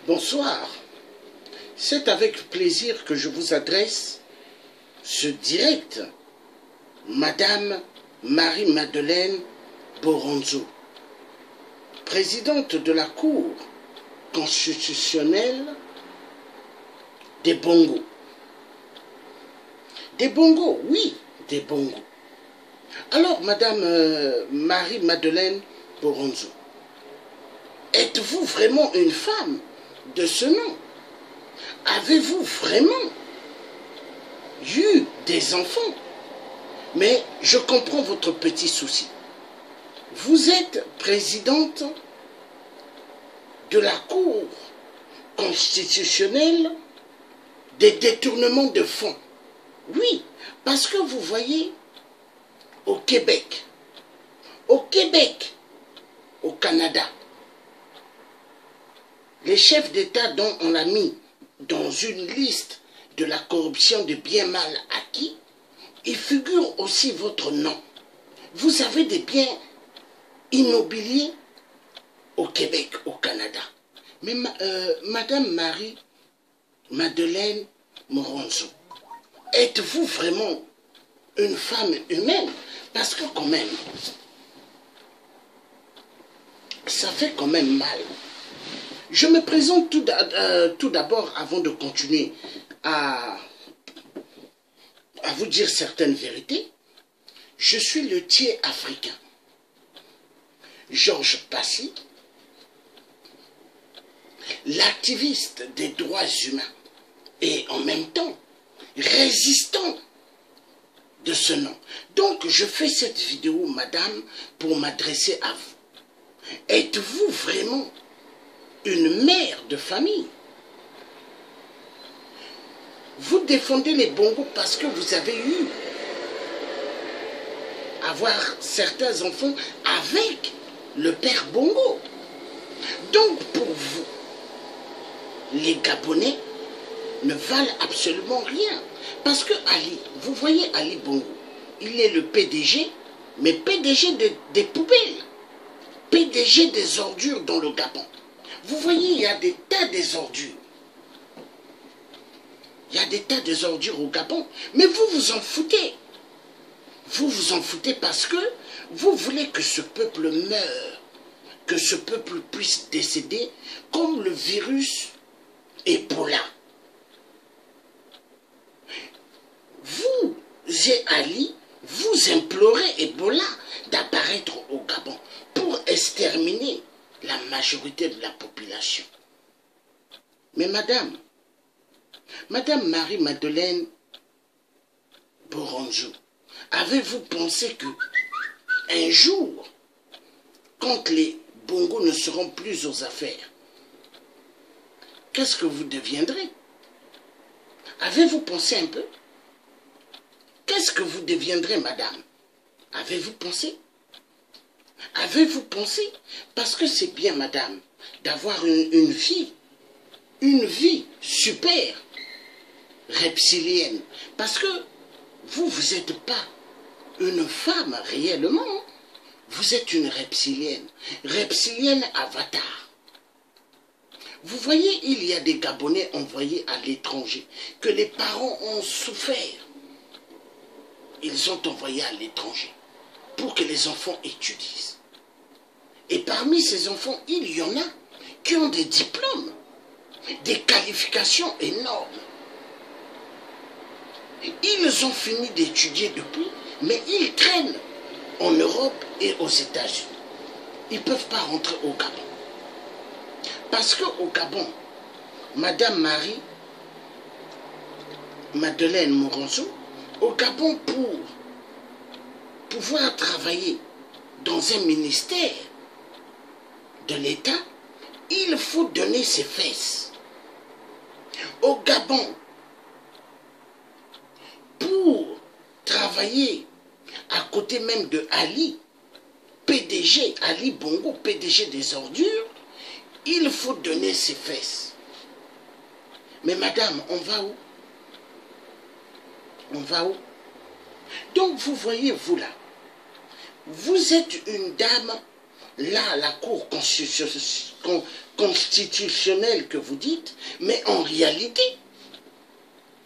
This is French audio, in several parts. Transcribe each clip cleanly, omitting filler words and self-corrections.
Bonsoir. C'est avec plaisir que je vous adresse ce direct. Madame Marie-Madeleine Boronzo, présidente de la Cour constitutionnelle des Bongos. Des Bongos, oui, des Bongos. Alors, Madame Marie-Madeleine Boronzo, êtes-vous vraiment une femme de ce nom? Avez-vous vraiment eu des enfants? Mais je comprends votre petit souci. Vous êtes présidente de la Cour constitutionnelle des détournements de fonds. Oui, parce que vous voyez, au Québec, au Canada, les chefs d'État dont on a mis dans une liste de la corruption de biens mal acquis, il figure aussi votre nom. Vous avez des biens immobiliers au Québec, au Canada. Mais Madame Marie-Madeleine Boronzo, êtes-vous vraiment une femme humaine? Parce que quand même, ça fait quand même mal. Je me présente tout d'abord avant de continuer à vous dire certaines vérités. Je suis le tiers africain, Georges Passy, l'activiste des droits humains et en même temps résistant de ce nom. Donc je fais cette vidéo, madame, pour m'adresser à vous. Êtes-vous vraiment une mère de famille? Vous défendez les Bongos parce que vous avez eu à avoir certains enfants avec le père Bongo. Donc pour vous, les Gabonais ne valent absolument rien. Parce que Ali, vous voyez Ali Bongo, il est le PDG, mais PDG des poubelles, PDG des ordures dans le Gabon. Vous voyez, il y a des tas des ordures. Il y a des tas de ordures au Gabon. Mais vous vous en foutez. Vous vous en foutez parce que vous voulez que ce peuple meure, que ce peuple puisse décéder comme le virus Ebola. Vous et Ali, vous implorez Ebola d'apparaître au Gabon pour exterminer la majorité de la population. Mais madame Marie-Madeleine Boronzo, avez-vous pensé que un jour, quand les Bongos ne seront plus aux affaires, qu'est-ce que vous deviendrez? Avez-vous pensé un peu? Qu'est-ce que vous deviendrez, madame? Avez-vous pensé? Avez-vous pensé? Parce que c'est bien, madame, d'avoir une vie super reptilienne. Parce que vous n'êtes pas une femme réellement. Vous êtes une reptilienne avatar. Vous voyez, il y a des Gabonais envoyés à l'étranger, que les parents ont souffert. Ils ont envoyé à l'étranger pour que les enfants étudient. Et parmi ces enfants, il y en a qui ont des diplômes, des qualifications énormes. Ils ont fini d'étudier depuis, mais ils traînent en Europe et aux États-Unis. Ils ne peuvent pas rentrer au Gabon. Parce qu'au Gabon, Madame Marie-Madeleine Boronzo, au Gabon, pour pouvoir travailler dans un ministère de l'État, il faut donner ses fesses. Au Gabon, pour travailler à côté même de Ali, PDG, Ali Bongo, PDG des ordures, il faut donner ses fesses. Mais madame, on va où? On va où? Donc vous voyez, vous là, vous êtes une dame là, la Cour constitutionnelle que vous dites, mais en réalité,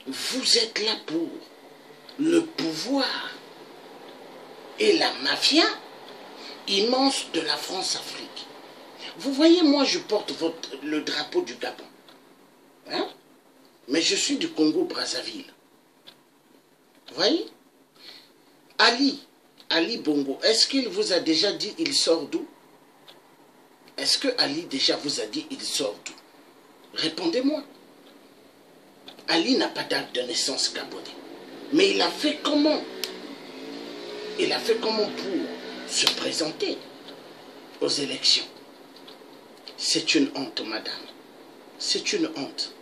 vous êtes là pour le pouvoir et la mafia immense de la France-Afrique. Vous voyez, moi, je porte le drapeau du Gabon. Hein? Mais je suis du Congo-Brazzaville. Vous voyez? Ali Bongo, est-ce qu'il vous a déjà dit il sort d'où? Est-ce que Ali déjà vous a dit il sort d'où? Répondez-moi. Ali n'a pas d'acte de naissance gabonais. Mais il a fait comment? Il a fait comment pour se présenter aux élections? C'est une honte, madame. C'est une honte.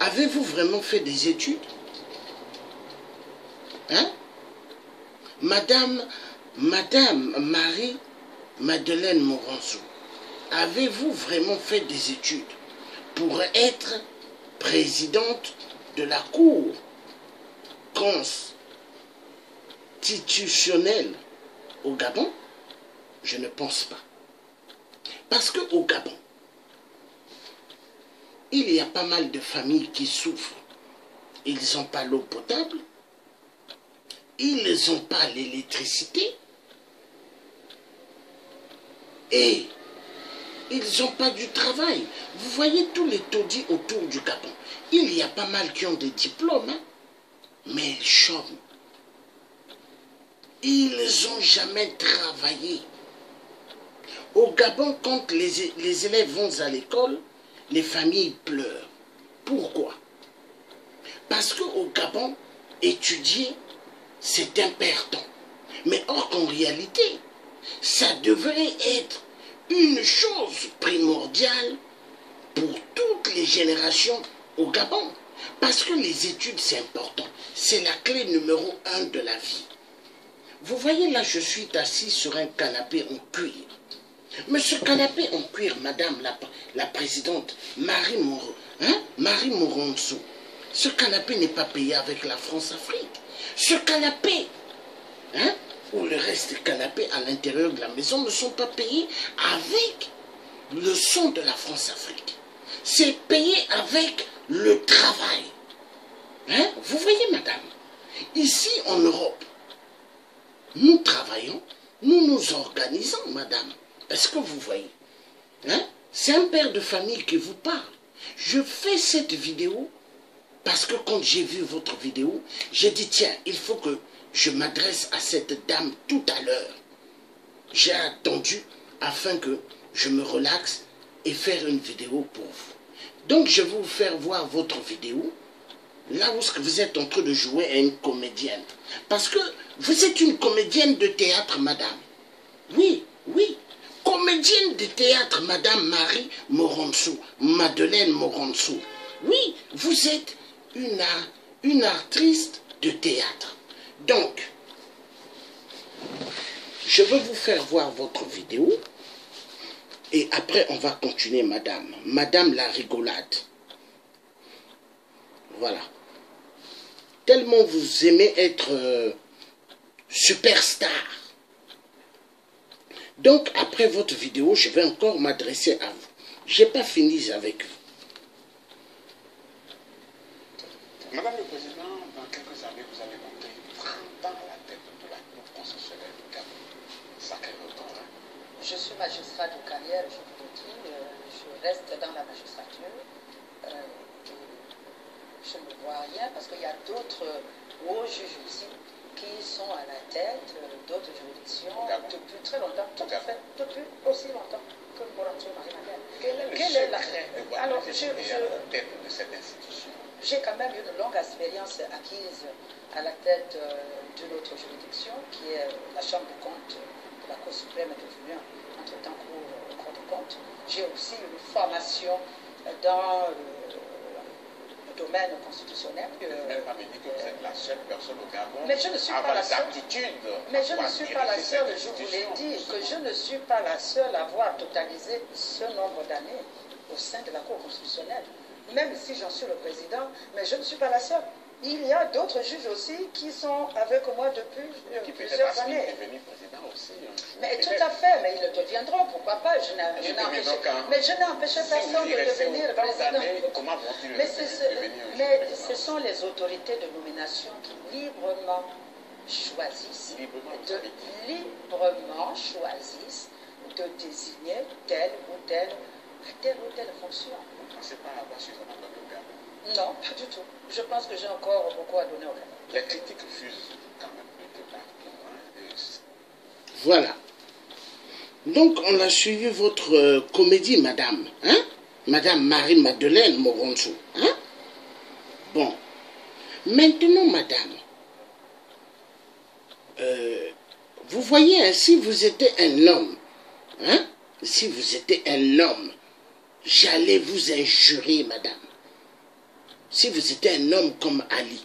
Avez-vous vraiment fait des études? Hein? Madame Marie-Madeleine Moranzou, avez-vous vraiment fait des études pour être présidente de la Cour constitutionnelle au Gabon? Je ne pense pas. Parce qu'au Gabon, il y a pas mal de familles qui souffrent. Ils n'ont pas l'eau potable, ils n'ont pas l'électricité et ils n'ont pas du travail. Vous voyez tous les taudis autour du Gabon. Il y a pas mal qui ont des diplômes, hein, mais ils chôment. Ils n'ont jamais travaillé. Au Gabon, quand les élèves vont à l'école, les familles pleurent. Pourquoi? Parce qu'au Gabon, étudier, c'est important. Mais or qu'en réalité, ça devrait être une chose primordiale pour toutes les générations au Gabon. Parce que les études, c'est important. C'est la clé numéro 1 de la vie. Vous voyez là, je suis assis sur un canapé en cuir. Mais ce canapé en cuir, madame la présidente Marie Moranzou, ce canapé n'est pas payé avec la France-Afrique. Ce canapé, hein, ou le reste des canapés à l'intérieur de la maison ne sont pas payés avec le son de la France-Afrique. C'est payé avec le travail. Hein? Vous voyez, madame, ici en Europe, nous travaillons, nous nous organisons, madame. Est-ce que vous voyez? Hein? C'est un père de famille qui vous parle. Je fais cette vidéo parce que quand j'ai vu votre vidéo, j'ai dit, tiens, il faut que je m'adresse à cette dame tout à l'heure. J'ai attendu afin que je me relaxe et faire une vidéo pour vous. Donc, je vais vous faire voir votre vidéo, là où vous êtes en train de jouer à une comédienne. Parce que vous êtes une comédienne de théâtre, madame. Oui, oui. Comédienne de théâtre, madame Marie Moranzou, Madeleine Moranzou. Oui, vous êtes une artiste de théâtre. Donc, je vais vous faire voir votre vidéo. Et après, on va continuer, madame. Madame la rigolade. Voilà. Tellement vous aimez être superstar. Donc, après votre vidéo, je vais encore m'adresser à vous. Je n'ai pas fini avec vous. Madame le Président, dans quelques années, vous allez monter 30 ans à la tête de la Cour constitutionnelle du Gabon. Sacré temps, hein? Je suis magistrat de carrière, je vous le dis, je reste dans la magistrature. Je ne vois rien parce qu'il y a d'autres hauts juges aussi qui sont à la tête d'autres juridictions depuis très longtemps, tout à fait, depuis aussi longtemps que Moranzou Marie-Madeleine. Quelle est la alors, tête de cette institution? J'ai quand même une longue expérience acquise à la tête de notre juridiction, qui est la Chambre des comptes de la Cour suprême devenue entre-temps Cour de comptes. J'ai aussi une formation dans le domaine constitutionnel. Même pas dit que vous êtes la seule personne au Gabon. Mais je ne suis pas la seule. Mais je ne suis pas la seule, je vous l'ai dit, que je ne suis pas la seule à avoir totalisé ce nombre d'années au sein de la Cour constitutionnelle. Même si j'en suis le président, mais je ne suis pas la seule. il y a d'autres juges aussi qui sont avec moi depuis Qui peut-être plusieurs aspirent années. devenir président aussi. Mais tout à fait, mais ils le deviendront, pourquoi pas. Je n'ai empêché personne de devenir président. Comment vont-ils Mais devenir ce sont les autorités de nomination qui librement choisissent de désigner telle ou telle fonction. Vous ne pensez pas avoir suffisamment donné au Gabon? Non, pas du tout. Je pense que j'ai encore beaucoup à donner au Gabon. Les critiques fusent quand même un peu partout. Voilà. Donc, on a suivi votre comédie, madame. Hein? Madame Marie-Madeleine Moronso. Hein? Bon. Maintenant, madame, vous voyez, hein, si vous étiez un homme, hein? Si vous étiez un homme, j'allais vous injurer, madame. Si vous étiez un homme comme Ali,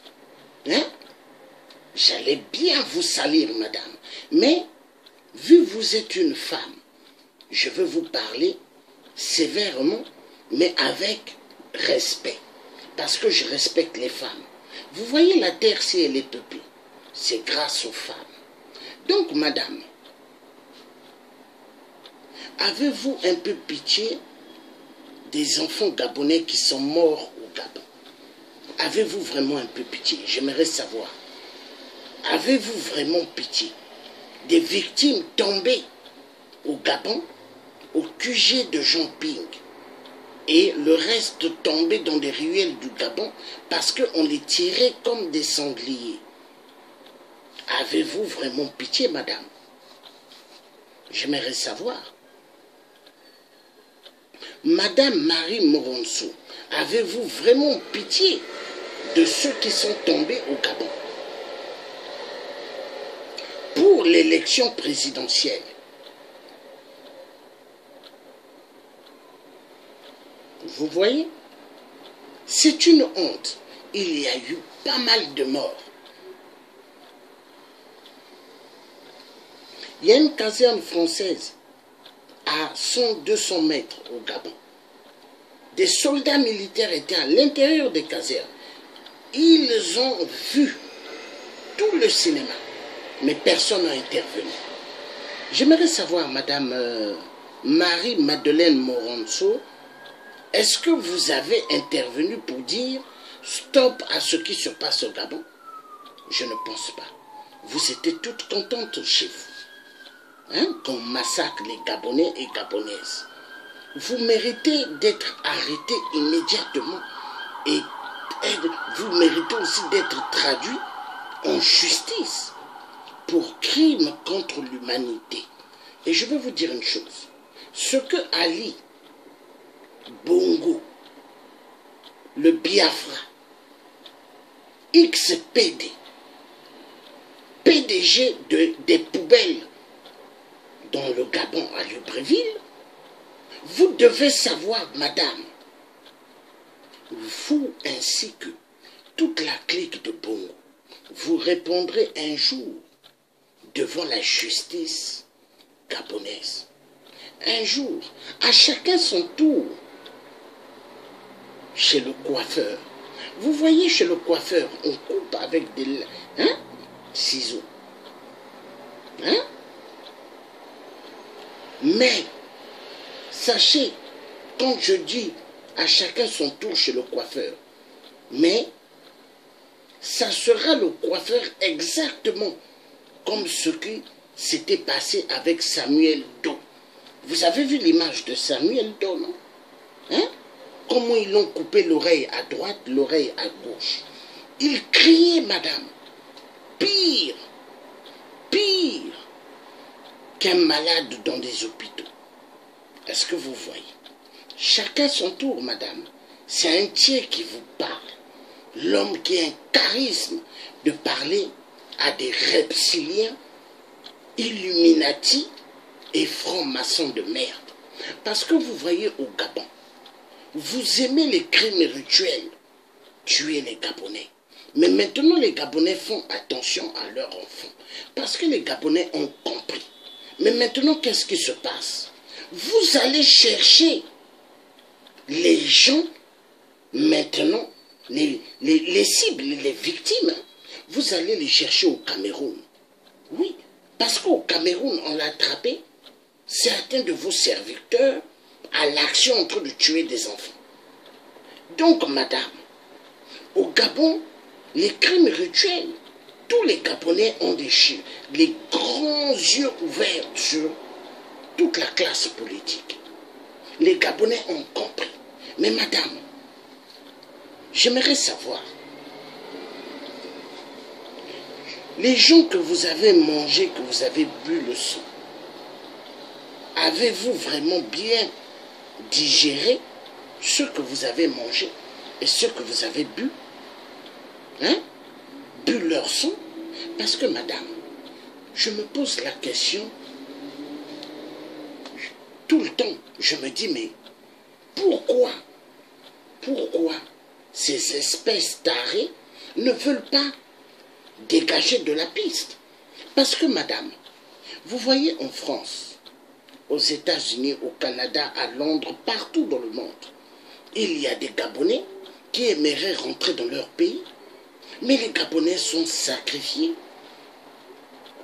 hein? J'allais bien vous salir, madame. Mais, vu que vous êtes une femme, je veux vous parler sévèrement, mais avec respect. Parce que je respecte les femmes. Vous voyez la terre, si elle est peuplée, c'est grâce aux femmes. Donc, madame, avez-vous un peu pitié des enfants gabonais qui sont morts au Gabon? Avez-vous vraiment un peu pitié? J'aimerais savoir. Avez-vous vraiment pitié des victimes tombées au Gabon, au QG de Jean Ping, et le reste tombé dans des ruelles du Gabon parce qu'on les tirait comme des sangliers? Avez-vous vraiment pitié, madame? J'aimerais savoir. Madame Marie Moronso, avez-vous vraiment pitié de ceux qui sont tombés au Gabon pour l'élection présidentielle? Vous voyez? C'est une honte. Il y a eu pas mal de morts. Il y a une caserne française à 100-200 mètres au Gabon. Des soldats militaires étaient à l'intérieur des casernes. Ils ont vu tout le cinéma, mais personne n'a intervenu. J'aimerais savoir, madame Marie-Madeleine Moronso, est-ce que vous avez intervenu pour dire stop à ce qui se passe au Gabon? Je ne pense pas. Vous étiez toutes contentes chez vous. Hein, qu'on massacre les Gabonais et Gabonaises. Vous méritez d'être arrêté immédiatement et vous méritez aussi d'être traduit en justice pour crime contre l'humanité. Et je vais vous dire une chose. Ce que Ali Bongo, le Biafra, XPD, PDG des poubelles dans le Gabon à Libreville, vous devez savoir, madame, vous ainsi que toute la clique de Bongo, vous répondrez un jour devant la justice gabonaise. Un jour, à chacun son tour, chez le coiffeur. Vous voyez, chez le coiffeur, on coupe avec des ciseaux. Hein? Mais, sachez, quand je dis à chacun son tour chez le coiffeur, mais ça sera le coiffeur exactement comme ce qui s'était passé avec Samuel Doe. Vous avez vu l'image de Samuel Doe, non? Hein? Comment ils l'ont coupé l'oreille à droite, l'oreille à gauche. Il criait, madame, pire qu'un malade dans des hôpitaux. Est-ce que vous voyez? Chacun son tour, madame. C'est un tiers qui vous parle. L'homme qui a un charisme de parler à des reptiliens, Illuminati et francs-maçons de merde. Parce que vous voyez au Gabon, vous aimez les crimes rituels, tuer les Gabonais. Mais maintenant, les Gabonais font attention à leurs enfants. Parce que les Gabonais ont compris. Mais maintenant, qu'est-ce qui se passe? Vous allez chercher les gens, maintenant, les cibles, les victimes, vous allez les chercher au Cameroun. Oui, parce qu'au Cameroun, on l'a attrapé, certains de vos serviteurs à l'action en train de tuer des enfants. Donc, madame, au Gabon, les crimes rituels, tous les Gabonais ont les grands yeux ouverts sur toute la classe politique. Les Gabonais ont compris. Mais madame, j'aimerais savoir, les gens que vous avez mangés, que vous avez bu le sang, avez-vous vraiment bien digéré ce que vous avez mangé et ce que vous avez bu? Hein? Bu leur sang? Parce que madame, je me pose la question tout le temps. Je me dis, mais pourquoi ces espèces tarées ne veulent pas dégager de la piste? Parce que madame, vous voyez en France, aux États-Unis, au Canada, à Londres, partout dans le monde, il y a des Gabonais qui aimeraient rentrer dans leur pays, mais les Gabonais sont sacrifiés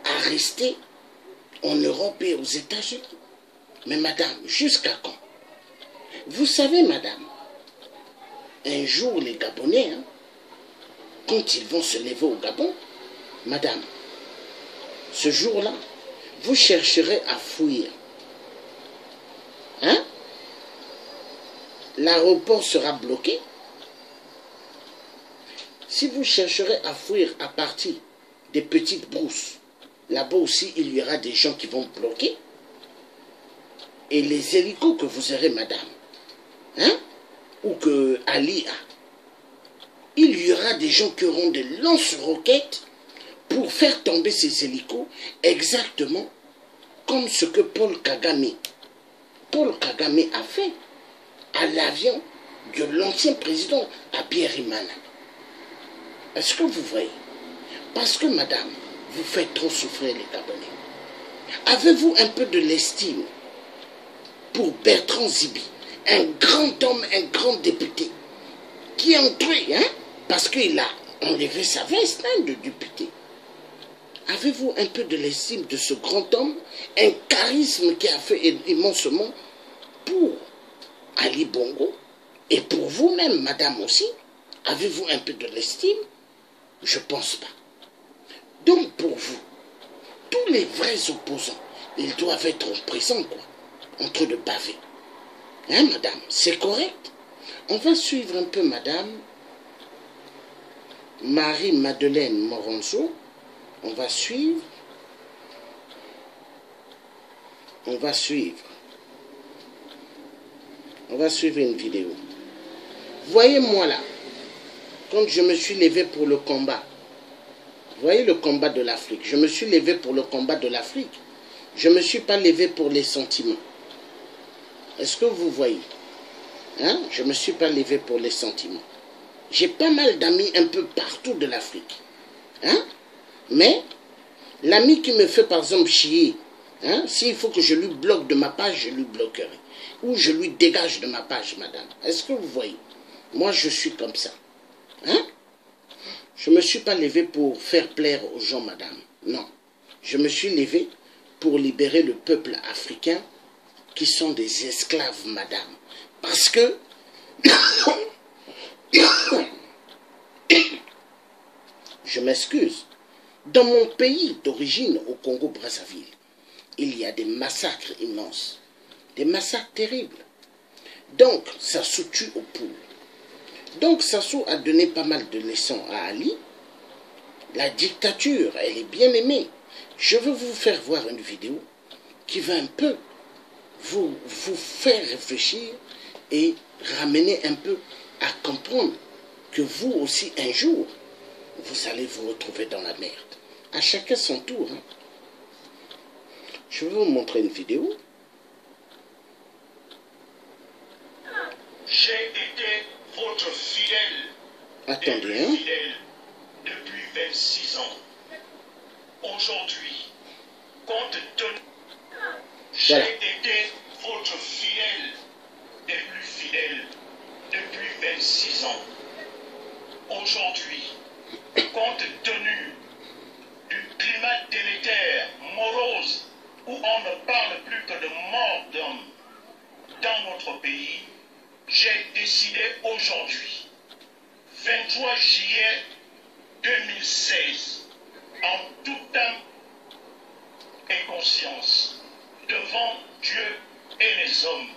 à rester en Europe et aux États-Unis. Mais madame, jusqu'à quand? Vous savez madame, un jour les Gabonais, hein, quand ils vont se lever au Gabon, madame, ce jour-là, vous chercherez à fuir. Hein? L'aéroport sera bloqué. Si vous chercherez à fuir à partir des petites brousses, là-bas aussi, il y aura des gens qui vont bloquer. Et les hélicos que vous aurez, madame, hein, ou que Ali a, il y aura des gens qui auront des lance-roquettes pour faire tomber ces hélicos exactement comme ce que Paul Kagame a fait à l'avion de l'ancien président Habyarimana. Est-ce que vous voyez? Parce que madame, vous faites trop souffrir les Gabonais. Avez-vous un peu de l'estime pour Bertrand Zibi, un grand homme, un grand député, qui est entré, hein, parce qu'il a enlevé sa veste, hein, de député? Avez-vous un peu de l'estime de ce grand homme, un charisme qui a fait immensement pour Ali Bongo et pour vous-même, madame aussi? Avez-vous un peu de l'estime? Je ne pense pas. Donc pour vous, tous les vrais opposants, ils doivent être en prison, quoi, en train de baver. Hein, madame? C'est correct? On va suivre un peu, madame Marie-Madeleine Moronzo. On va suivre. On va suivre une vidéo. Voyez-moi là, quand je me suis levé pour le combat, voyez le combat de l'Afrique, je me suis levé pour le combat de l'Afrique. Je ne me suis pas levé pour les sentiments. Est-ce que vous voyez? Hein? Je ne me suis pas levé pour les sentiments. J'ai pas mal d'amis un peu partout de l'Afrique. Hein? Mais l'ami qui me fait par exemple chier, hein, s'il faut que je lui bloque de ma page, je lui bloquerai. Ou je lui dégage de ma page, madame. Est-ce que vous voyez? Moi, je suis comme ça. Hein? Je ne me suis pas levé pour faire plaire aux gens, madame. Non. Je me suis levé pour libérer le peuple africain qui sont des esclaves, madame. Parce que je m'excuse. Dans mon pays d'origine, au Congo-Brazzaville, il y a des massacres immenses, des massacres terribles. Donc, Sassou tue aux poules. Donc, Sassou a donné pas mal de leçons à Ali. La dictature, elle est bien aimée. Je veux vous faire voir une vidéo qui va un peu vous faire réfléchir et ramener un peu à comprendre que vous aussi, un jour, vous allez vous retrouver dans la merde. À chacun son tour. Hein. Je vais vous montrer une vidéo. J'ai été votre fidèle. Attendez, hein. Fidèle depuis 26 ans. Aujourd'hui, compte tenu, j'ai Voilà. été votre fidèle des plus fidèles depuis 26 ans. aujourd'hui, compte tenu du climat délétère, morose, où on ne parle plus que de mort d'hommes dans notre pays, j'ai décidé aujourd'hui, 23 juillet 2016, en tout temps et conscience, devant Dieu et les hommes,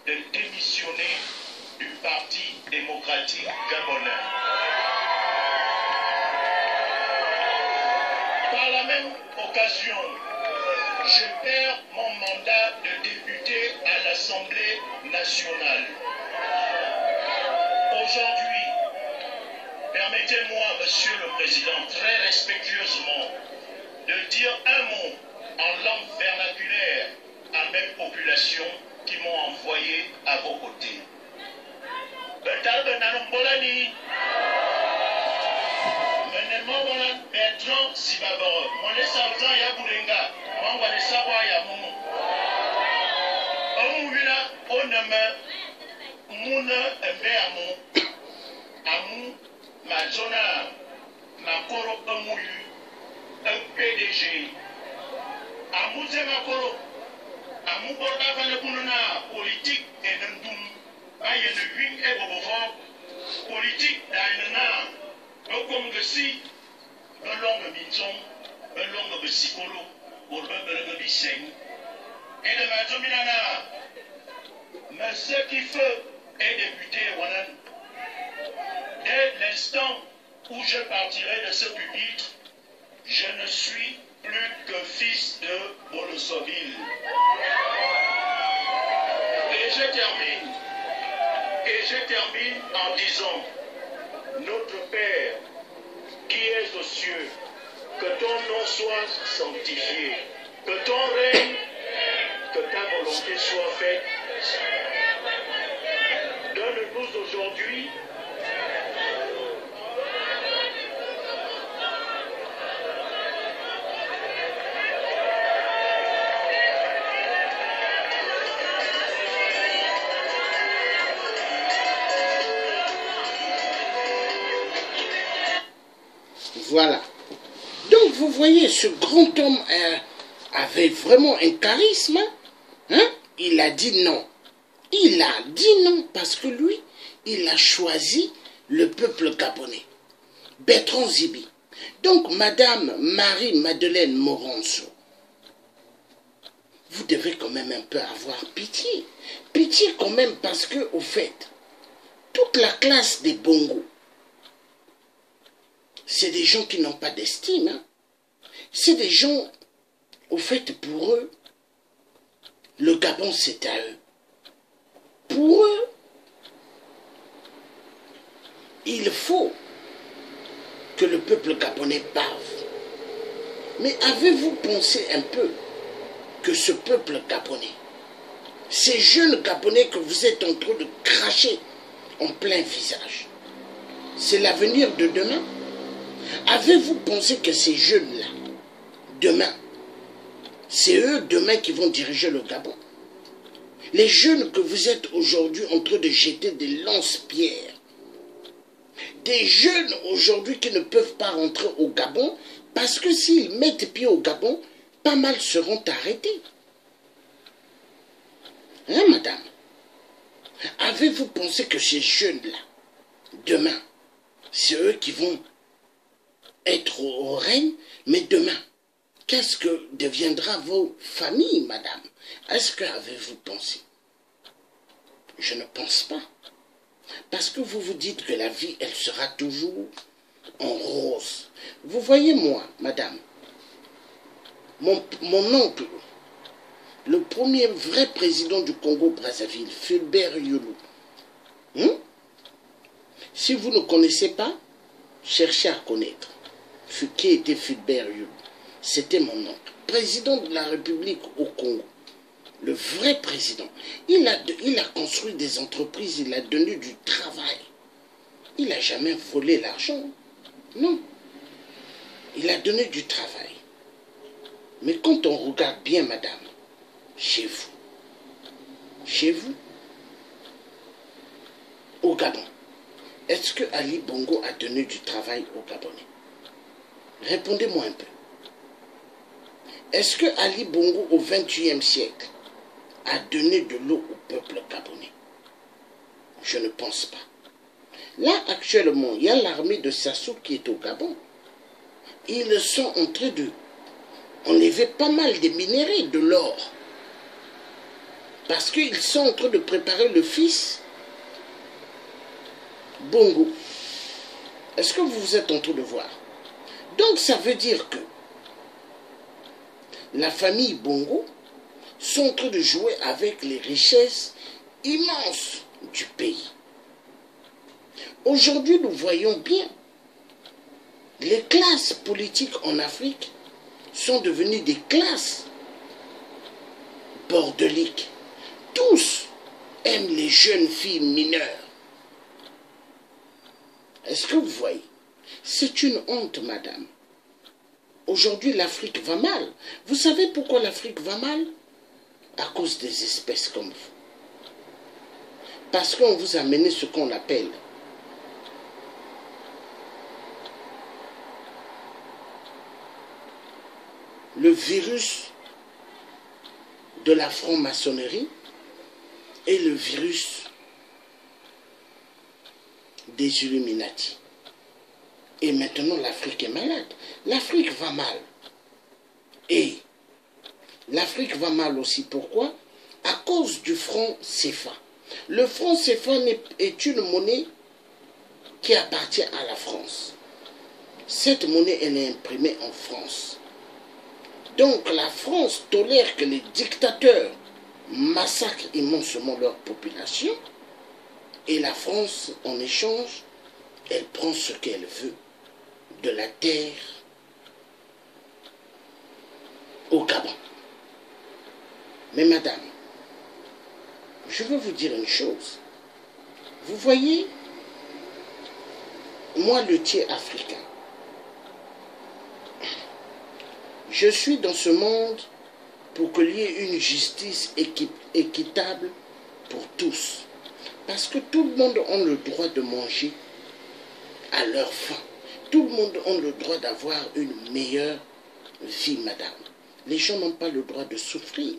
de démissionner du Parti démocratique gabonais. Par la même occasion, je perds mon mandat de député à l'Assemblée nationale. Aujourd'hui, permettez-moi, Monsieur le Président, très respectueusement, de dire un mot en langue vernaculaire à mes populations qui m'ont envoyé à vos côtés. Bertrand Sibaboro, mon essabran Yabourenga, mon Wanesawa Yamumu. Omuvila, Onama, Muna, Mbeamu, Amu, Mazona, Makoro, Amuyu, un PDG. Amouze Makoro, Amu Borda Vanepununa, politique et Nandum, Ayen Wing et Bobovo, politique d'Ainana, Okom Gessi. Un long minson, un long psycholo, pour le bissing. Et de ma dominana, mais ce qui fait est député, dès l'instant où je partirai de ce pupitre, je ne suis plus que fils de Bolosoville. Et je termine en disant, notre Père, qui es aux cieux, que ton nom soit sanctifié, que ton règne, que ta volonté soit faite. Donne-nous aujourd'hui Voilà. Donc, vous voyez, ce grand homme avait vraiment un charisme. Hein? Il a dit non. Il a dit non parce que lui, il a choisi le peuple gabonais. Bertrand Zibi. Donc, Madame Marie-Madeleine Moronso, vous devez quand même un peu avoir pitié. Pitié quand même parce que, au fait, toute la classe des Bongos, c'est des gens qui n'ont pas d'estime. Hein? C'est des gens, au fait, pour eux, le Gabon, c'est à eux. Pour eux, il faut que le peuple gabonais bave. Mais avez-vous pensé un peu que ce peuple gabonais, ces jeunes Gabonais que vous êtes en train de cracher en plein visage, c'est l'avenir de demain? Avez-vous pensé que ces jeunes-là, demain, c'est eux demain qui vont diriger le Gabon? Les jeunes que vous êtes aujourd'hui en train de jeter des lance-pierres, des jeunes aujourd'hui qui ne peuvent pas rentrer au Gabon parce que s'ils mettent pied au Gabon, pas mal seront arrêtés. Hein, madame? Avez-vous pensé que ces jeunes-là, demain, c'est eux qui vont être au règne, mais demain, qu'est-ce que deviendra vos familles, madame? Est-ce que avez-vous pensé? Je ne pense pas. Parce que vous vous dites que la vie, elle sera toujours en rose. Vous voyez, moi, madame, mon oncle, le premier vrai président du Congo-Brazzaville, Fulbert Yulu, si vous ne connaissez pas, cherchez à connaître. Qui était Fulbert Yulu? C'était mon oncle, président de la République au Congo. Le vrai président. Il a construit des entreprises, il a donné du travail. Il n'a jamais volé l'argent. Non. Il a donné du travail. Mais quand on regarde bien, madame, chez vous, au Gabon, est-ce que Ali Bongo a donné du travail aux Gabonais? Répondez-moi un peu. Est-ce que Ali Bongo au XXIe siècle a donné de l'eau au peuple gabonais? Je ne pense pas. Là, actuellement, il y a l'armée de Sassou qui est au Gabon. Ils sont en train de enlever pas mal de minéraux, de l'or. Parce qu'ils sont en train de préparer le fils Bongo. Est-ce que vous êtes en train de voir? Donc ça veut dire que la famille Bongo sont en train de jouer avec les richesses immenses du pays. Aujourd'hui, nous voyons bien, les classes politiques en Afrique sont devenues des classes bordeliques. Tous aiment les jeunes filles mineures. Est-ce que vous voyez? C'est une honte, madame. Aujourd'hui, l'Afrique va mal. Vous savez pourquoi l'Afrique va mal? À cause des espèces comme vous. Parce qu'on vous a amené ce qu'on appelle le virus de la franc-maçonnerie et le virus des Illuminati. Et maintenant, l'Afrique est malade. L'Afrique va mal. Et l'Afrique va mal aussi. Pourquoi? À cause du franc CFA. Le franc CFA est une monnaie qui appartient à la France. Cette monnaie, elle est imprimée en France. Donc la France tolère que les dictateurs massacrent immensément leur population. Et la France, en échange, elle prend ce qu'elle veut de la terre au Gabon. Mais madame, je veux vous dire une chose. Vous voyez, moi, le tiers africain, je suis dans ce monde pour qu'il y ait une justice équitable pour tous. Parce que tout le monde a le droit de manger à leur faim. Tout le monde a le droit d'avoir une meilleure vie, madame. Les gens n'ont pas le droit de souffrir.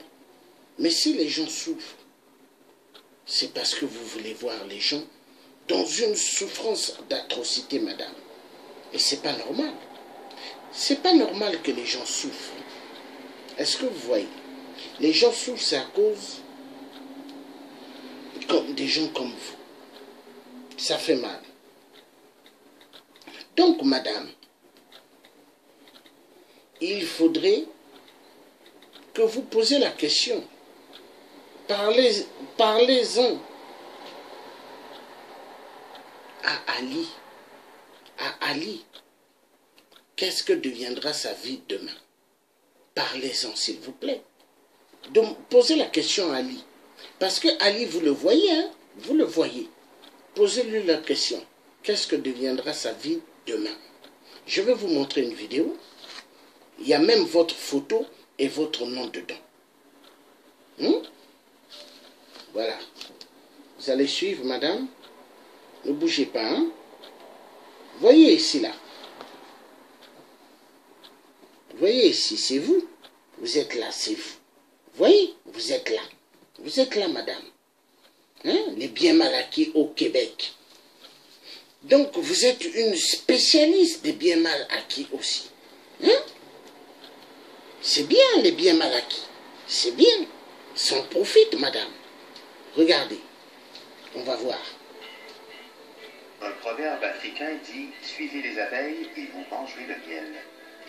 Mais si les gens souffrent, c'est parce que vous voulez voir les gens dans une souffrance d'atrocité, madame. Et c'est pas normal. C'est pas normal que les gens souffrent. Est-ce que vous voyez? Les gens souffrent, c'est à cause des gens comme vous. Ça fait mal. Donc, madame, il faudrait que vous posiez la question. Parlez-en à Ali. À Ali. Qu'est-ce que deviendra sa vie demain? Parlez-en, s'il vous plaît. Donc, posez la question à Ali. Parce que Ali, vous le voyez, hein? Vous le voyez. Posez-lui la question. Qu'est-ce que deviendra sa vie demain? Je vais vous montrer une vidéo. Il y a même votre photo et votre nom dedans. Voilà. Vous allez suivre, madame. Ne bougez pas, hein? Voyez ici, là. Voyez ici, c'est vous. Vous êtes là, c'est vous. Voyez, vous êtes là. Vous êtes là, madame. Hein? Les biens mal acquis au Québec. Donc, vous êtes une spécialiste des biens mal acquis aussi. Hein? C'est bien, les biens mal acquis. C'est bien. S'en profite, madame. Regardez. On va voir. Un proverbe africain dit « Suivez les abeilles et vous mangerez le miel ».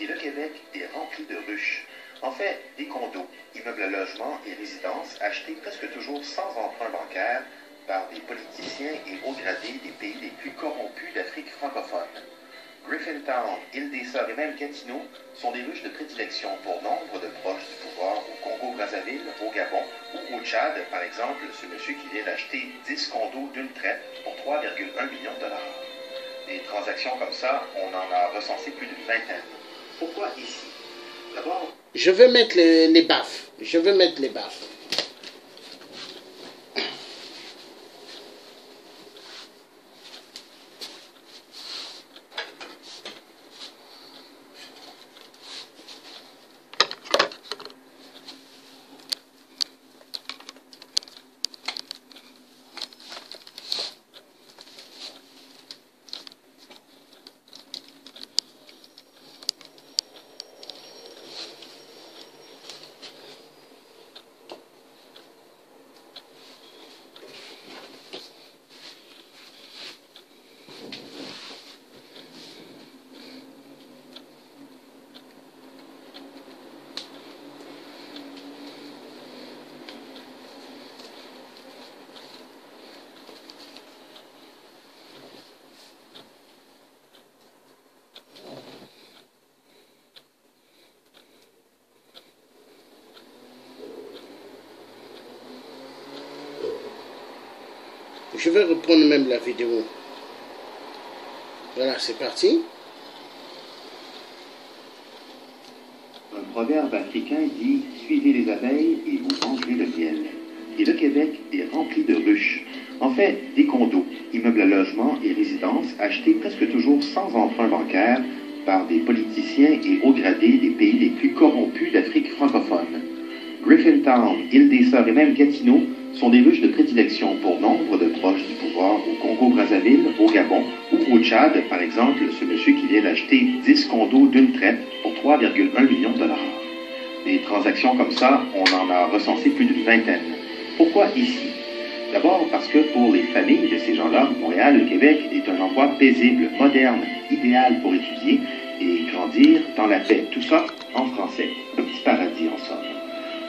Et le Québec est rempli de ruches. En fait, des condos, immeubles à logement et résidences achetés presque toujours sans emprunt bancaire par des politiciens et hauts gradés des pays les plus corrompus d'Afrique francophone. Griffintown, Île-des-Sœurs et même Gatineau sont des ruches de prédilection pour nombre de proches du pouvoir au Congo-Brazzaville, au Gabon ou au Tchad, par exemple, ce monsieur qui vient d'acheter 10 condos d'une traite pour 3,1 millions de dollars. Des transactions comme ça, on en a recensé plus d'une vingtaine. Pourquoi ici? D'abord... Je vais mettre les baffes. Je vais mettre les baffes. je vais reprendre même la vidéo. Voilà, c'est parti. Un proverbe africain dit « Suivez les abeilles et vous mangerez le miel ». Et le Québec est rempli de ruches. En fait, des condos, immeubles à logement et résidences achetés presque toujours sans emprunt bancaire par des politiciens et hauts gradés des pays les plus corrompus d'Afrique francophone. Griffintown, Île-des-Sœurs et même Gatineau sont des ruches de prédilection pour nombre de proches du pouvoir au Congo-Brazzaville, au Gabon ou au Tchad, par exemple, ce monsieur qui vient d'acheter 10 condos d'une traite pour 3,1 millions de dollars. Des transactions comme ça, on en a recensé plus d'une vingtaine. Pourquoi ici? D'abord parce que pour les familles de ces gens-là, Montréal, le Québec est un endroit paisible, moderne, idéal pour étudier et grandir dans la paix. Tout ça en français, un petit paradis en somme.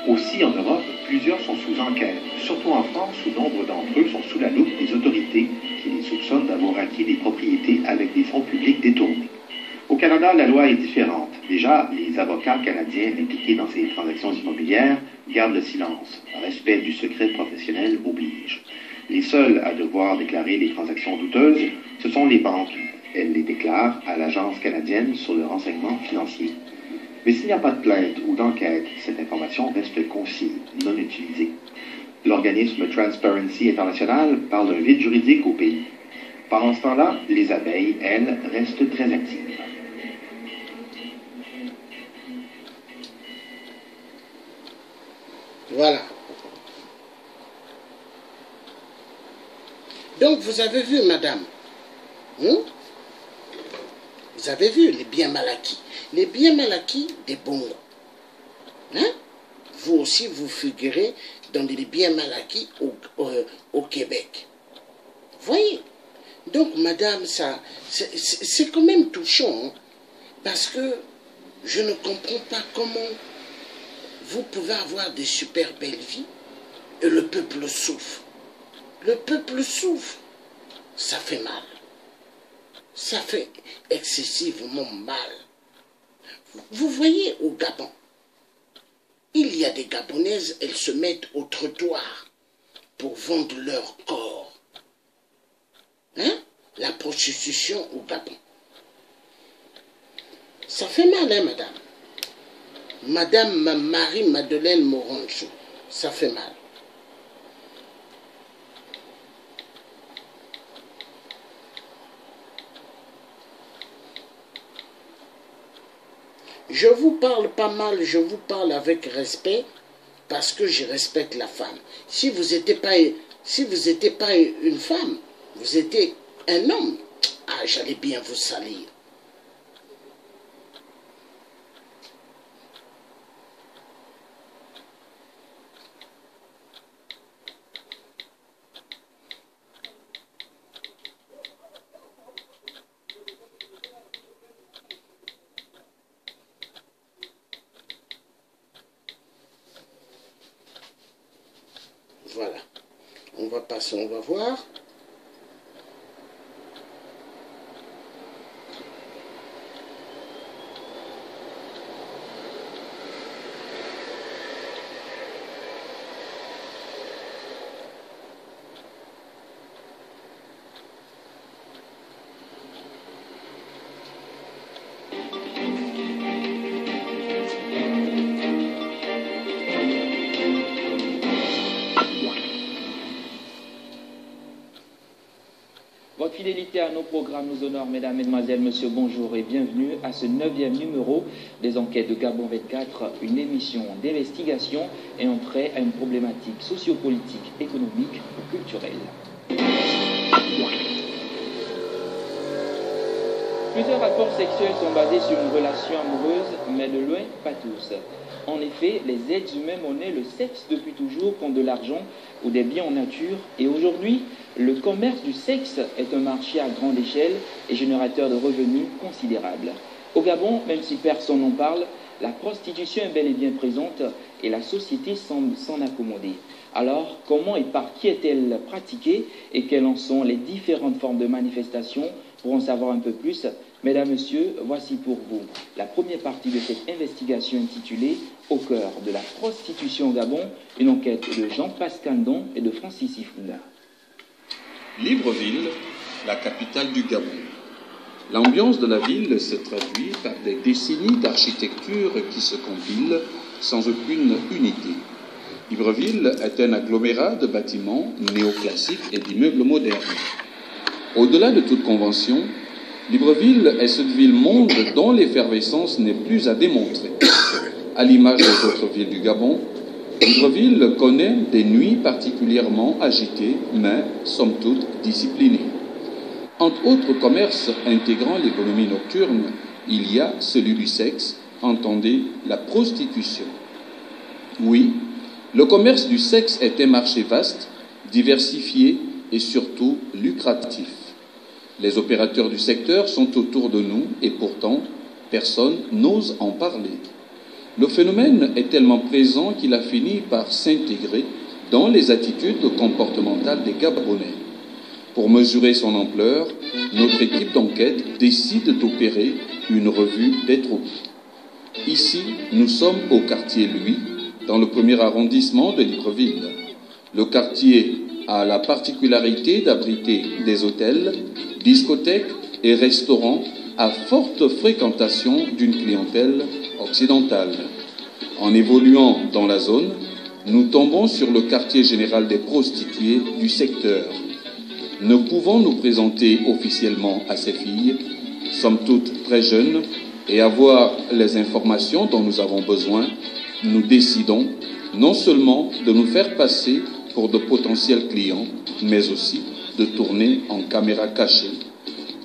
Aussi, en Europe, plusieurs sont sous enquête, surtout en France où nombre d'entre eux sont sous la loupe des autorités qui les soupçonnent d'avoir acquis des propriétés avec des fonds publics détournés. Au Canada, la loi est différente. Déjà, les avocats canadiens impliqués dans ces transactions immobilières gardent le silence. Respect du secret professionnel oblige. Les seuls à devoir déclarer les transactions douteuses, ce sont les banques. Elles les déclarent à l'Agence canadienne sur le renseignement financier. Mais s'il n'y a pas de plainte ou d'enquête, cette information reste consigne, non utilisée. L'organisme Transparency International parle d'un vide juridique au pays. Pendant ce temps-là, les abeilles, elles, restent très actives. Voilà. Donc, vous avez vu, madame, vous avez vu les biens mal acquis. Les biens mal acquis des Bongo. Vous aussi, vous figurez dans les biens mal acquis au Québec. Voyez. Donc, madame, ça, c'est quand même touchant, hein, parce que je ne comprends pas comment vous pouvez avoir des super belles vies et le peuple souffre. Le peuple souffre. Ça fait mal. Ça fait excessivement mal. Vous voyez au Gabon, il y a des Gabonaises, elles se mettent au trottoir pour vendre leur corps. La prostitution au Gabon. Ça fait mal, hein, madame. Madame Marie-Madeleine Moroncho, ça fait mal. Je vous parle pas mal, je vous parle avec respect, parce que je respecte la femme. Si vous n'étiez pas une femme, vous étiez un homme, j'allais bien vous salir. Voilà. On va passer, on va voir. Votre fidélité à nos programmes nous honore, mesdames, mesdemoiselles, messieurs, bonjour et bienvenue à ce 9e numéro des Enquêtes de Gabon 24, une émission d'investigation et un trait à une problématique sociopolitique, économique ou culturelle. Plusieurs rapports sexuels sont basés sur une relation amoureuse, mais de loin, pas tous. En effet, les êtres humains monnaient le sexe depuis toujours contre de l'argent ou des biens en nature, et aujourd'hui, le commerce du sexe est un marché à grande échelle et générateur de revenus considérables. Au Gabon, même si personne n'en parle, la prostitution est bel et bien présente et la société semble s'en accommoder. Alors, comment et par qui est-elle pratiquée et quelles en sont les différentes formes de manifestation? Pour en savoir un peu plus, mesdames, messieurs, voici pour vous la première partie de cette investigation intitulée « Au cœur de la prostitution au Gabon », une enquête de Jean-Pascal Don et de Francis Ifunda. Libreville, la capitale du Gabon. L'ambiance de la ville se traduit par des décennies d'architecture qui se compilent sans aucune unité. Libreville est un agglomérat de bâtiments néoclassiques et d'immeubles modernes. Au-delà de toute convention, Libreville est cette ville-monde dont l'effervescence n'est plus à démontrer. À l'image des autres villes du Gabon, Libreville connaît des nuits particulièrement agitées, mais somme toute disciplinées. Entre autres commerces intégrant l'économie nocturne, il y a celui du sexe, entendez la prostitution. Oui, le commerce du sexe est un marché vaste, diversifié et surtout lucratif. Les opérateurs du secteur sont autour de nous et pourtant, personne n'ose en parler. Le phénomène est tellement présent qu'il a fini par s'intégrer dans les attitudes comportementales des Gabonais. Pour mesurer son ampleur, notre équipe d'enquête décide d'opérer une revue des troupes. Ici, nous sommes au quartier Louis, dans le premier arrondissement de Libreville. Le quartier a la particularité d'abriter des hôtels, discothèques et restaurants à forte fréquentation d'une clientèle occidentale. En évoluant dans la zone, nous tombons sur le quartier général des prostituées du secteur. Ne pouvant nous présenter officiellement à ces filles, sommes toutes très jeunes, et avoir les informations dont nous avons besoin, nous décidons non seulement de nous faire passer pour de potentiels clients, mais aussi de tourner en caméra cachée.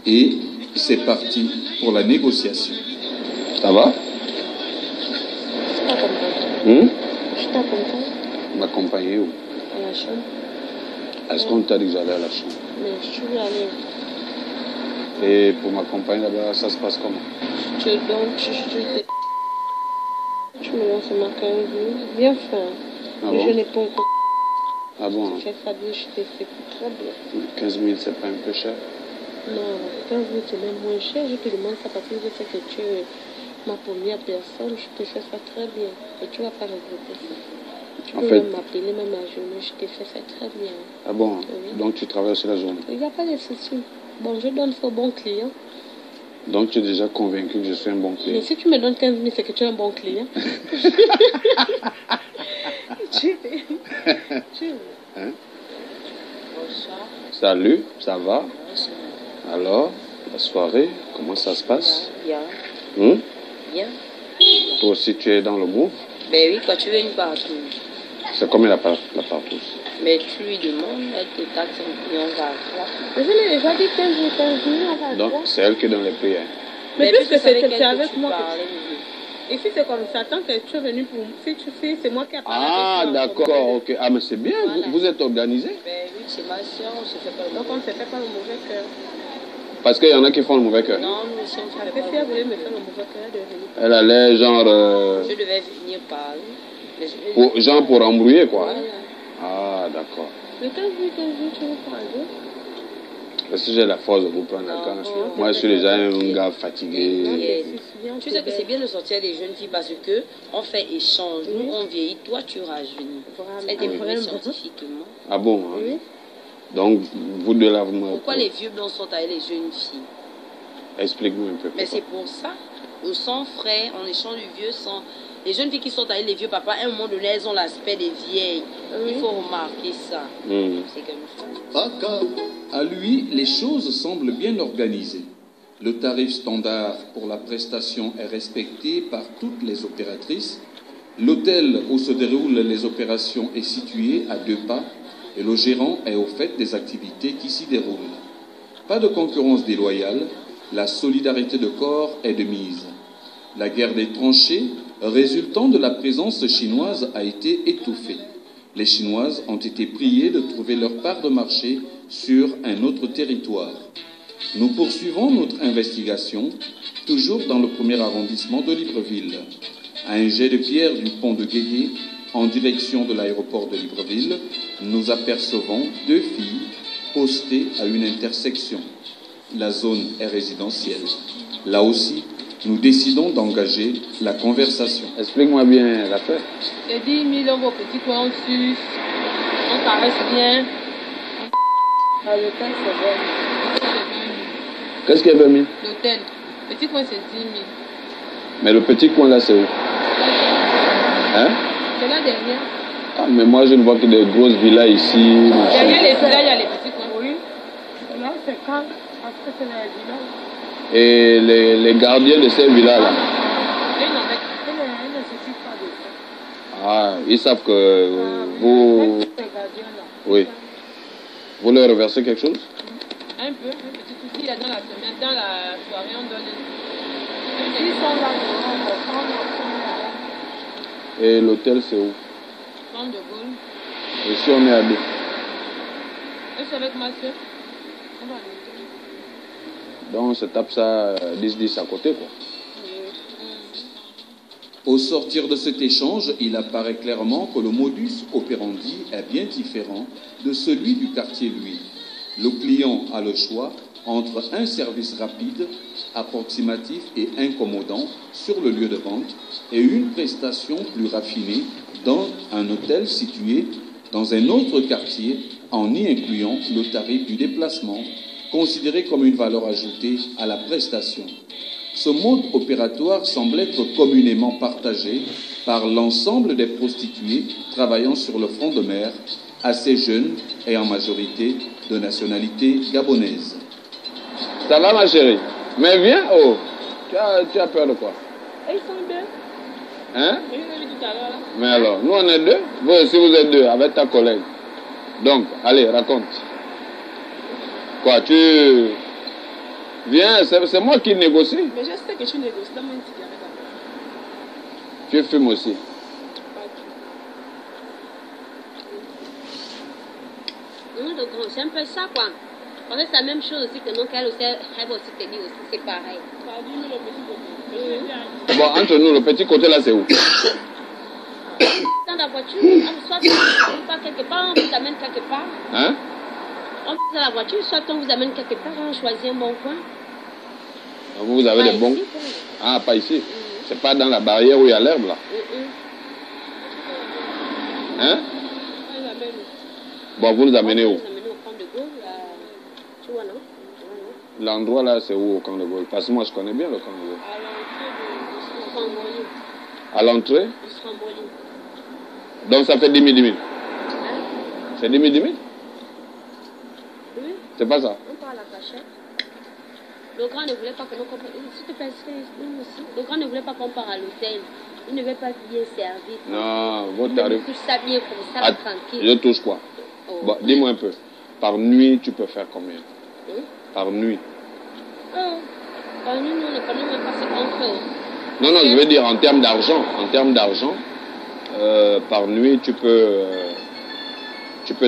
Et c'est parti pour la négociation. Ça va? Je t'accompagne. Je t'accompagne. M'accompagner où? À la chambre. Est-ce qu'on t'a dit que j'allais à la chambre? Mais je suis allée. Et pour m'accompagner là-bas, ça se passe comment? Tu me lances ma 15 000. Bien fait. Ah Mais bon? je n'ai pas encore. Ah bon? Tu fais ça bien, je t'ai fait très bien. 15 000, c'est pas un peu cher? Non, 15 000 c'est même moins cher. Je te demande ça parce que je sais que tu es ma première personne. Je te fais ça très bien. Et tu vas pas regretter ça. Tu En peux fait- même m'appeler même la journée. Je t'ai fait ça très bien. Ah bon? Oui. Donc tu travailles sur la journée. Il n'y a pas de souci. Bon, je donne ça au bon client. Donc tu es déjà convaincu que je suis un bon Mais client. si tu me donnes 15 000, c'est que tu es un bon client. tu Hein? Bonsoir. Salut, ça va? Alors, la soirée, comment ça se passe? Bien. Bien. Toi aussi tu es dans le groupe? Ben oui, quand tu veux une partouze. C'est combien la partouze? Mais tu lui demandes, elle te taxe un peu, on va voir. Mais je l'ai déjà dit 15 000, 15 000, on va Donc voir. c'est elle qui donne les prix. Hein? Mais puisque puisque avec c'est elle que avec tu moi parlais, que... Ici, c'est comme ça. Tant que tu es venu pour... Si c'est moi qui ai parlé Ah avec toi, d'accord, ok. Ah mais c'est bien, Voilà. vous êtes organisé? Ben oui, c'est ma soeur, on se fait pas le Donc, on mauvais. ne se fait pas le mauvais cœur. Parce qu'il y en a qui font le mauvais cœur. Non, nous aussi, on se fait Après, pas si le elle mauvais. voulait me faire le mauvais cœur, de venir. Elle allait genre... Je devais venir parler. Mais je vais pour, genre pour embrouiller quoi. Voilà. Ah d'accord. Mais 15 000, tu veux prendre? Parce que j'ai la force de vous prendre la Non, canne. non, Moi je suis déjà un non. gars fatigué. Tu sais que c'est bien de sortir des jeunes filles parce que on fait échange. Nous, Oui. on vieillit, toi, tu rajeunis. Voilà. Ça a été Oui. prouvé scientifiquement. Ah bon hein? Oui. Donc vous deux là vous me... Pourquoi les vieux blancs sont avec les jeunes filles? Explique-moi un peu. Mais pourquoi. c'est pour ça. Au sang frais, on échange du vieux sang. Les jeunes filles qui sont avec les vieux papas, à un moment donné, elles ont l'aspect des vieilles. Oui. Il faut remarquer ça. C'est comme ça. À lui, les choses semblent bien organisées. Le tarif standard pour la prestation est respecté par toutes les opératrices. L'hôtel où se déroulent les opérations est situé à 2 pas et le gérant est au fait des activités qui s'y déroulent. Pas de concurrence déloyale, la solidarité de corps est de mise. La guerre des tranchées résultant de la présence chinoise a été étouffée. Les Chinoises ont été priées de trouver leur part de marché sur un autre territoire. Nous poursuivons notre investigation, toujours dans le premier arrondissement de Libreville. À un jet de pierre du pont de Guégué, en direction de l'aéroport de Libreville, nous apercevons 2 filles postées à une intersection. La zone est résidentielle. Là aussi, nous décidons d'engager la conversation. Explique-moi bien l'affaire. J'ai 10 000 euros au petit coin, on suce, on caresse bien. Ah, l'hôtel, c'est bon. Qu'est-ce qui est 20 000? L'hôtel. Petit coin, c'est 10 000. Mais le petit coin là, c'est où? Hein? C'est là derrière. Ah, mais moi, je ne vois que des grosses villas ici. Derrière les villas, il y a les petits coins. Oui. Là, c'est calme. Après, c'est les villas. Et les gardiens de ces villas là? Ils ne s'occupent pas de ça. Ah, ils savent que vous... Oui. Vous leur reversez quelque chose? Un peu, un petit souci là dans la semaine, dans la soirée, on donne. Ils sont là, Et l'hôtel, c'est où? Centre de Gaulle. Et si on est à deux? Et c'est avec ma soeur. On va à l'hôtel. Donc, on se tape ça 10-10 à côté, quoi. Au sortir de cet échange, il apparaît clairement que le modus operandi est bien différent de celui du quartier Louis. Le client a le choix entre un service rapide, approximatif et incommodant sur le lieu de vente et une prestation plus raffinée dans un hôtel situé dans un autre quartier en y incluant le tarif du déplacement, considéré comme une valeur ajoutée à la prestation. Ce mode opératoire semble être communément partagé par l'ensemble des prostituées travaillant sur le front de mer, assez jeunes et en majorité de nationalité gabonaise. Ça va, ma chérie? Mais viens, oh! Tu as peur de quoi? Et ils sont deux. Hein? Je l'ai vu tout à l'heure là. Mais alors, nous on est deux? Vous aussi vous êtes deux, avec ta collègue. Donc, allez, raconte. Quoi, tu... Viens, c'est moi qui négocie. Mais je sais que tu négocies. Donne-moi une cigarette d'abord. Tu fumes aussi. Non, donc c'est un peu ça quoi. En fait, c'est la même chose aussi que nous, qu'elle aussi, elle va aussi te dire aussi, c'est pareil. Bon, entre nous, le petit côté là, c'est où? Dans la voiture, soit on part quelque part, on vous amène quelque part. Hein? On part dans la voiture, soit on vous amène quelque part, on choisit un bon coin. Vous avez des bons... Ah, pas ici. C'est pas dans la barrière où il y a l'herbe là. Hein? Bon, vous nous amenez où? L'endroit là, c'est où au camp de Gaulle? Parce que moi, je connais bien le camp de Gaulle. À l'entrée? Donc ça fait 10 000, 10 000. C'est 10 000, 10 000? Oui. C'est pas ça? On parle à la cachette. Le grand ne voulait pas que nous comparions. S'il te plaît, le grand ne voulait pas qu'on parte à l'hôtel. Il ne veut pas bien servir. Non, votre Il tarif. veut tout ça bien comme ça, tranquille. Je touche quoi? Oh. Bon, dis-moi un peu. Par nuit, tu peux faire combien? Par nuit? Par nuit, nous ne connaissons même pas ce qu'on fait. Non, non, je veux dire en termes d'argent. En termes d'argent, par nuit, tu peux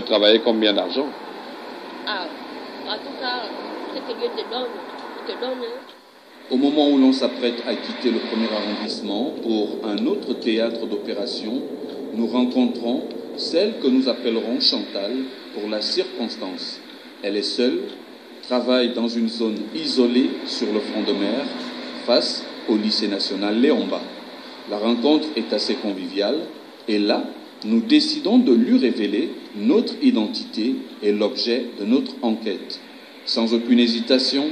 travailler combien d'argent? Ah, en tout cas, ce que Dieu te donne, il te donne. Au moment où l'on s'apprête à quitter le premier arrondissement pour un autre théâtre d'opération, nous rencontrons celle que nous appellerons Chantal pour la circonstance. Elle est seule, travaille dans une zone isolée sur le front de mer, face au lycée national Léomba. La rencontre est assez conviviale et là, nous décidons de lui révéler notre identité et l'objet de notre enquête. Sans aucune hésitation,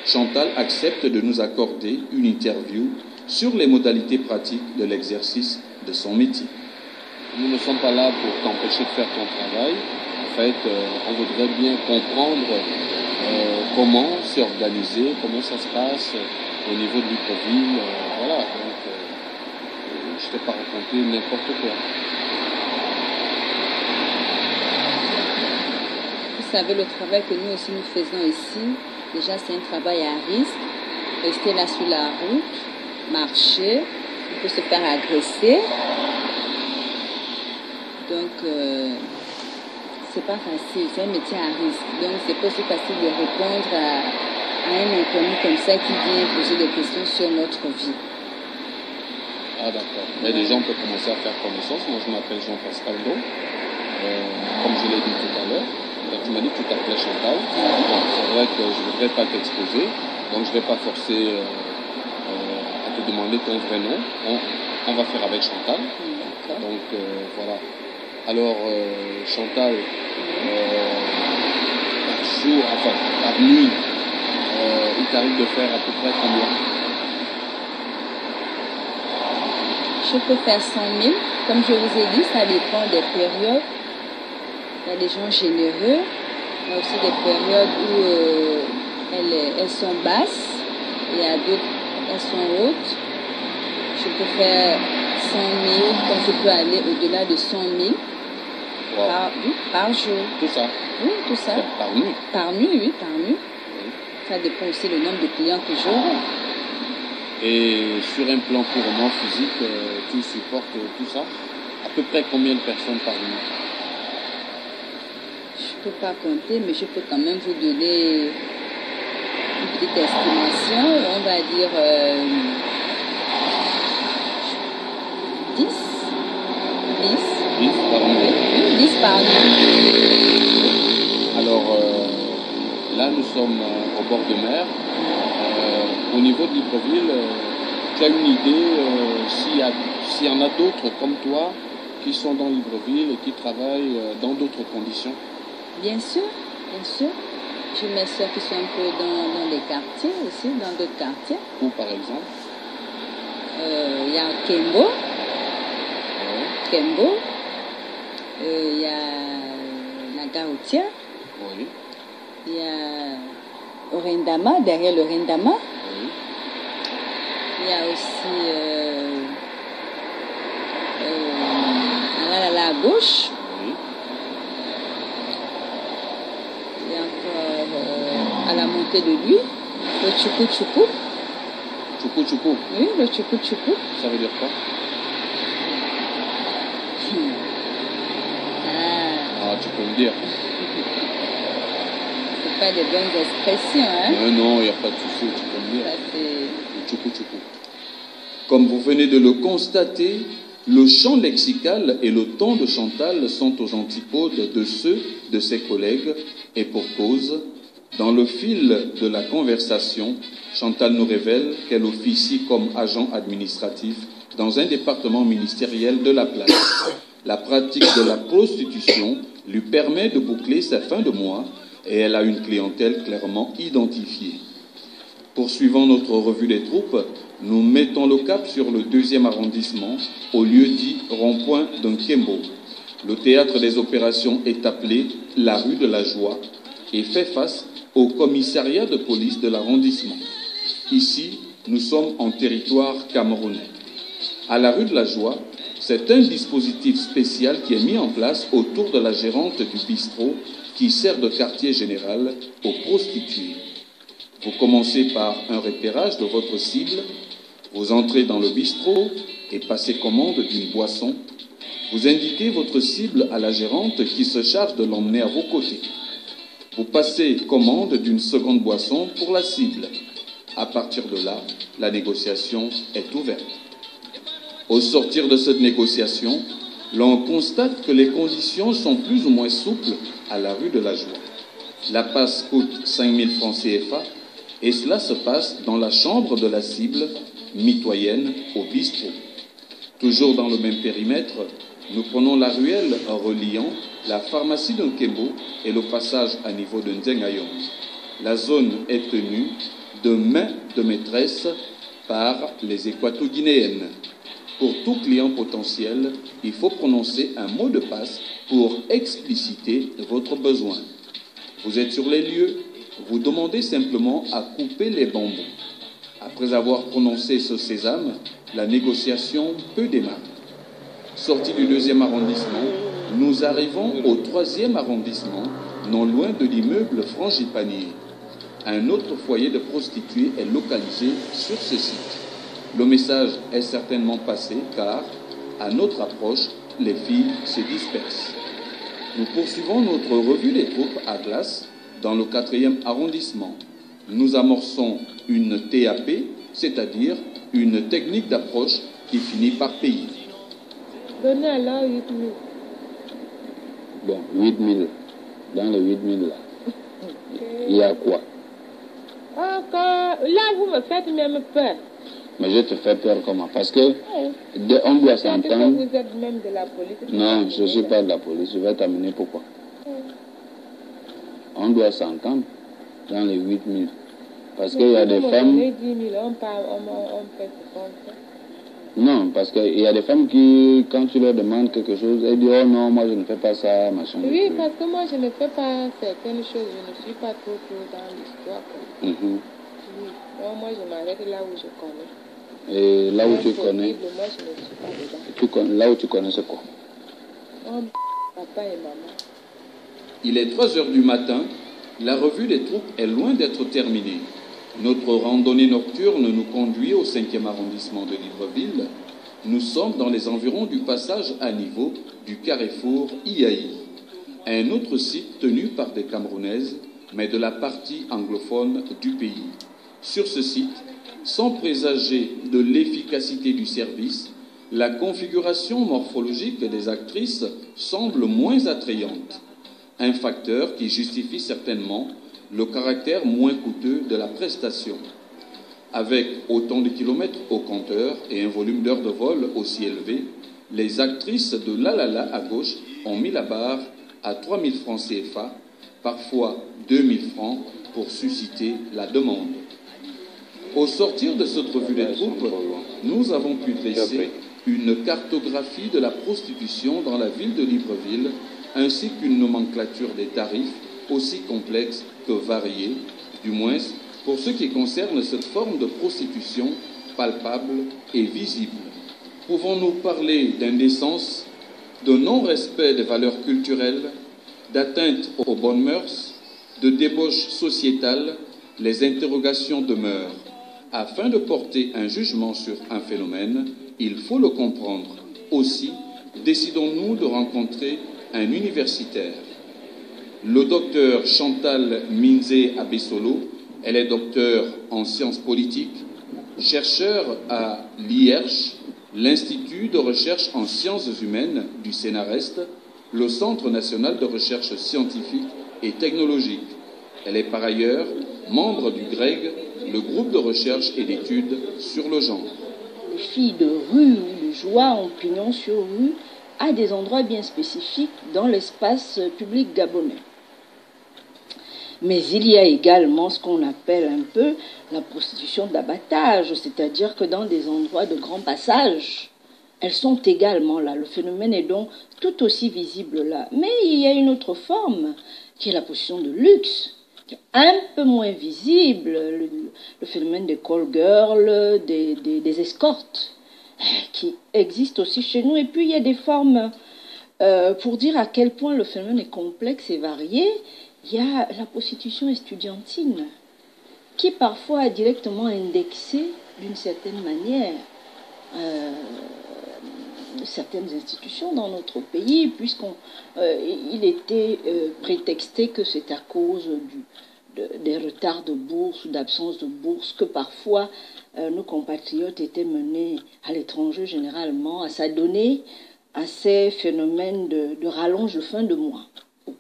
Chantal accepte de nous accorder une interview sur les modalités pratiques de l'exercice de son métier. Nous ne sommes pas là pour t'empêcher de faire ton travail. En fait, on voudrait bien comprendre comment c'est organisé, comment ça se passe au niveau de Libreville. Voilà, donc je ne t'ai pas raconté n'importe quoi. Vous savez, le travail que nous aussi nous faisons ici, déjà c'est un travail à risque. Rester là sur la route, marcher, on peut se faire agresser. Donc, c'est pas facile, c'est un métier à risque. Donc, c'est pas aussi facile de répondre à un inconnu comme ça qui vient poser des questions sur notre vie. Ah, d'accord. Mais déjà, on peut commencer à faire connaissance. Moi, je m'appelle Jean-Pascal Do. Comme je l'ai dit tout à l'heure, tu m'as dit que tu t'appelais Chantal. Bon, c'est vrai que je ne voudrais pas t'exposer, donc je ne vais pas forcer à te demander ton vrai nom. On va faire avec Chantal. Donc, voilà. Alors, Chantal, jour, enfin par nuit, il t'arrive de faire à peu près combien? Je peux faire 100 000. Comme je vous ai dit, ça dépend des périodes. Il y a des gens généreux. Il y a aussi des périodes où elles sont basses. Il y a d'autres, elles sont hautes. Je peux faire 100 000, comme je peux aller au-delà de 100 000 par jour. Tout ça? Oui, tout ça. Par nuit? Par nuit, oui, par nuit. Oui. Ça dépend aussi du nombre de clients que j'aurai. Et sur un plan purement physique, tu supportes tout ça? À peu près combien de personnes par nuit? Je ne peux pas compter, mais je peux quand même vous donner une petite estimation. On va dire 10 par nuit. 10 par nuit. Alors, là, nous sommes au bord de mer. Au niveau de Libreville, tu as une idée s'il y en a d'autres comme toi qui sont dans Libreville et qui travaillent dans d'autres conditions? Bien sûr, bien sûr. J'ai mes soeurs qui sont un peu dans les quartiers aussi, dans d'autres quartiers. Où par exemple? Il y a Kembo. Kembo. Il y a la Gaoutière. Oui. Il y a Orendama, derrière le Orendama. Oui. Il y a aussi à gauche. Oui. Il y a encore à la montée de lui, le Tchoukou Tchoukou. Tchoukou Tchoukou? Oui, le Tchoukou Tchoukou. Ça veut dire quoi? Tu peux me dire. C'est pas des bonnes expressions, hein? Non, il n'y a pas de souci, tu peux me dire. Ça, c'est... Tchoukou Tchoukou. Comme vous venez de le constater, le champ lexical et le ton de Chantal sont aux antipodes de ceux de ses collègues, et pour cause. Dans le fil de la conversation, Chantal nous révèle qu'elle officie comme agent administratif dans un département ministériel de la place. La pratique de la prostitution lui permet de boucler sa fin de mois et elle a une clientèle clairement identifiée. Poursuivant notre revue des troupes, nous mettons le cap sur le 2e arrondissement, au lieu dit rond-point d'Nkembo. Le théâtre des opérations est appelé la rue de la Joie et fait face au commissariat de police de l'arrondissement. Ici, nous sommes en territoire camerounais. À la rue de la Joie, c'est un dispositif spécial qui est mis en place autour de la gérante du bistrot qui sert de quartier général aux prostituées. Vous commencez par un repérage de votre cible, vous entrez dans le bistrot et passez commande d'une boisson. Vous indiquez votre cible à la gérante qui se charge de l'emmener à vos côtés. Vous passez commande d'une seconde boisson pour la cible. À partir de là, la négociation est ouverte. Au sortir de cette négociation, l'on constate que les conditions sont plus ou moins souples à la rue de la Joie. La passe coûte 5 000 francs CFA et cela se passe dans la chambre de la cible, mitoyenne au bistrot. Toujours dans le même périmètre, nous prenons la ruelle reliant la pharmacie de Nkembo et le passage à niveau de Nzengayong. La zone est tenue de main de maîtresse par les Équato-Guinéennes. Pour tout client potentiel, il faut prononcer un mot de passe pour expliciter votre besoin. Vous êtes sur les lieux, vous demandez simplement à couper les bambous. Après avoir prononcé ce sésame, la négociation peut démarrer. Sorti du 2e arrondissement, nous arrivons au 3e arrondissement, non loin de l'immeuble Frangipanier. Un autre foyer de prostituées est localisé sur ce site. Le message est certainement passé car, à notre approche, les filles se dispersent. Nous poursuivons notre revue des troupes à glace dans le 4e arrondissement. Nous amorçons une TAP, c'est-à-dire une technique d'approche qui finit par payer. Donnez alors 8 000. Bon, 8 000. Dans les 8 000 là, il y a quoi? Là, vous me faites même peur. Mais je te fais peur comment? Parce que on doit s'entendre. Vous êtes même de la police. Non, je ne suis pas de la police. Je vais t'amener pourquoi? on doit s'entendre dans les 8 000. Parce qu'il y a des femmes... 10 000, on fait ça. Non, parce qu'il y a des femmes qui, quand tu leur demandes quelque chose, elles disent, oh non, moi je ne fais pas ça, machin. Oui, parce que moi je ne fais pas certaines choses, je ne suis pas trop dans l'histoire. Oui, donc moi je m'arrête là où je connais. Et là où tu connais, moi je ne suis pas dedans. Là où tu connais c'est quoi? Papa et maman. Il est 3 heures du matin, la revue des troupes est loin d'être terminée. Notre randonnée nocturne nous conduit au 5e arrondissement de Libreville. Nous sommes dans les environs du passage à niveau du carrefour Iaï, un autre site tenu par des Camerounaises, mais de la partie anglophone du pays. Sur ce site, sans présager de l'efficacité du service, la configuration morphologique des actrices semble moins attrayante, un facteur qui justifie certainement le caractère moins coûteux de la prestation. Avec autant de kilomètres au compteur et un volume d'heures de vol aussi élevé, les actrices de Lalala à gauche ont mis la barre à 3 000 francs CFA, parfois 2 000 francs pour susciter la demande. Au sortir de cette revue des troupes, nous avons pu dresser une cartographie de la prostitution dans la ville de Libreville, ainsi qu'une nomenclature des tarifs aussi complexe que variée, du moins pour ce qui concerne cette forme de prostitution palpable et visible. Pouvons-nous parler d'indécence, de non-respect des valeurs culturelles, d'atteinte aux bonnes mœurs, de débauche sociétale? Les interrogations demeurent. Afin de porter un jugement sur un phénomène, il faut le comprendre. Aussi, décidons-nous de rencontrer un universitaire. Le docteur Chantal Minzé Abessolo, elle est docteure en sciences politiques, chercheur à l'IRCH, l'Institut de recherche en sciences humaines du Sénarest, le Centre national de recherche scientifique et technologique. Elle est par ailleurs membre du GREG, le groupe de recherche et d'études sur le genre. Les filles de rue ou de joie en pignon sur rue à des endroits bien spécifiques dans l'espace public gabonais. Mais il y a également ce qu'on appelle un peu la prostitution d'abattage, c'est-à-dire que dans des endroits de grand passage, elles sont également là. Le phénomène est donc tout aussi visible là. Mais il y a une autre forme, qui est la prostitution de luxe, qui est un peu moins visible, le phénomène des call girls, des escortes, qui existent aussi chez nous. Et puis il y a des formes, pour dire à quel point le phénomène est complexe et varié, il y a la prostitution estudiantine, qui parfois est directement indexée d'une certaine manière certaines institutions dans notre pays, puisqu'il était prétexté que c'est à cause des retards de bourse ou d'absence de bourse que parfois nos compatriotes étaient menés à l'étranger généralement à s'adonner à ces phénomènes de rallonge de fin de mois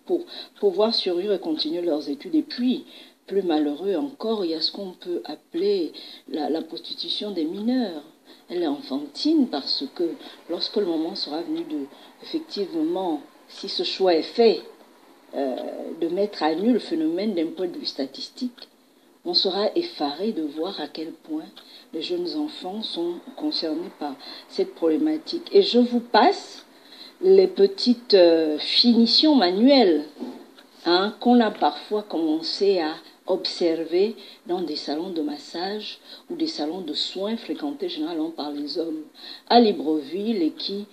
pour pouvoir survivre et continuer leurs études. Et puis, plus malheureux encore, il y a ce qu'on peut appeler la prostitution des mineurs. Elle est enfantine parce que lorsque le moment sera venu effectivement, si ce choix est fait, de mettre à nu le phénomène d'un point de vue statistique, on sera effaré de voir à quel point les jeunes enfants sont concernés par cette problématique. Et je vous passe les petites finitions manuelles qu'on a parfois commencé à observer dans des salons de massage ou des salons de soins fréquentés généralement par les hommes à Libreville et qui,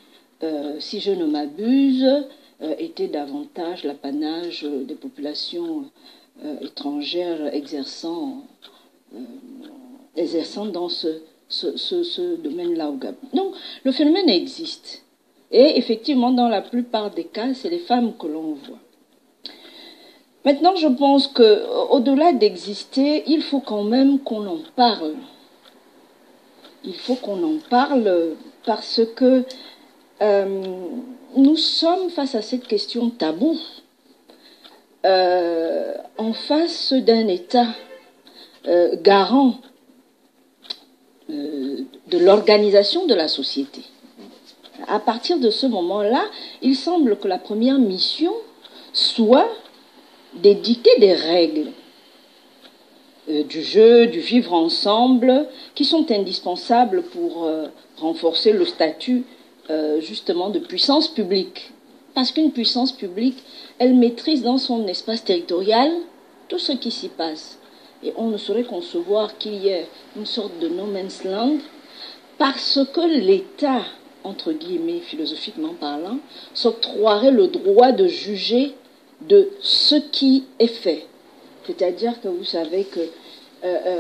si je ne m'abuse, étaient davantage l'apanage des populations étrangères exerçant dans ce domaine-là au Gabon. Donc, le phénomène existe. Et effectivement, dans la plupart des cas, c'est les femmes que l'on voit. Maintenant, je pense qu'au-delà d'exister, il faut quand même qu'on en parle. Il faut qu'on en parle parce que nous sommes face à cette question taboue, en face d'un État garant de l'organisation de la société. À partir de ce moment-là, il semble que la première mission soit d'édicter des règles du jeu, du vivre ensemble, qui sont indispensables pour renforcer le statut justement de puissance publique. Parce qu'une puissance publique, elle maîtrise dans son espace territorial tout ce qui s'y passe. Et on ne saurait concevoir qu'il y ait une sorte de no man's land, parce que l'État, entre guillemets, philosophiquement parlant, s'octroierait le droit de juger de ce qui est fait. C'est-à-dire que vous savez que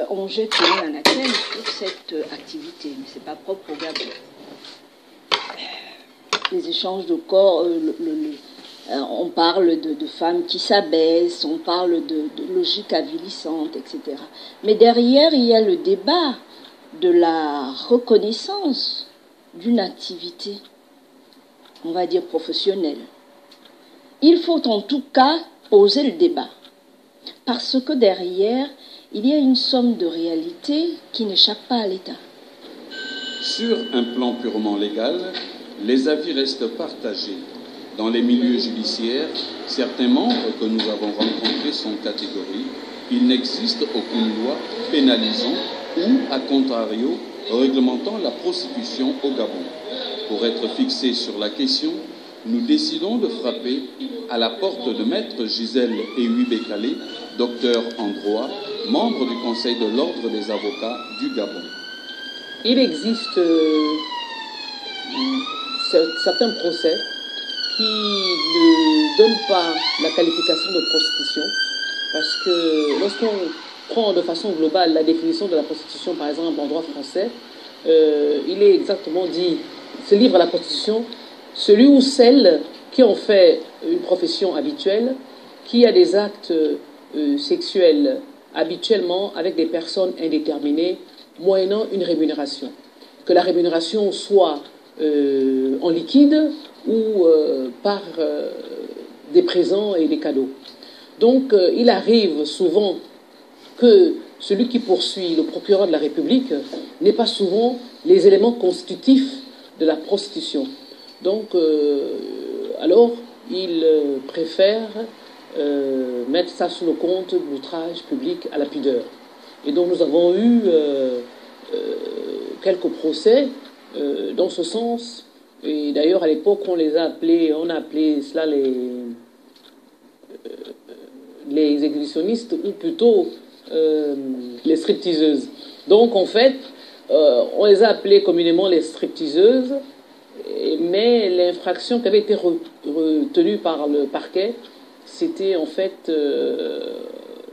on jette l'anathème sur cette activité, mais ce n'est pas propre au Gabon. Les échanges de corps, on parle de femmes qui s'abaissent, on parle de logique avilissante, etc. Mais derrière, il y a le débat de la reconnaissance d'une activité, on va dire professionnelle. Il faut en tout cas poser le débat, parce que derrière, il y a une somme de réalité qui n'échappe pas à l'État. Sur un plan purement légal, les avis restent partagés. Dans les milieux judiciaires, certains membres que nous avons rencontrés sont catégoriques. Il n'existe aucune loi pénalisant ou, à contrario, réglementant la prostitution au Gabon. Pour être fixés sur la question, nous décidons de frapper à la porte de Maître Gisèle Ewi-Bekale, docteur en droit, membre du Conseil de l'Ordre des avocats du Gabon. Il existe certains procès qui ne donnent pas la qualification de prostitution, parce que lorsqu'on prend de façon globale la définition de la prostitution, par exemple en droit français, il est exactement dit, se livre à la prostitution celui ou celle qui en fait une profession habituelle, qui a des actes sexuels habituellement avec des personnes indéterminées, moyennant une rémunération. Que la rémunération soit en liquide ou par des présents et des cadeaux. Donc il arrive souvent que celui qui poursuit le procureur de la République n'ait pas souvent les éléments constitutifs de la prostitution. Donc alors il préfère mettre ça sous le compte de l'outrage public à la pudeur. Et donc nous avons eu quelques procès dans ce sens. Et d'ailleurs, à l'époque, on a appelé cela les exhibitionnistes, ou plutôt les stripteaseuses. Donc, en fait, on les a appelés communément les stripteaseuses, mais l'infraction qui avait été retenue par le parquet, c'était en fait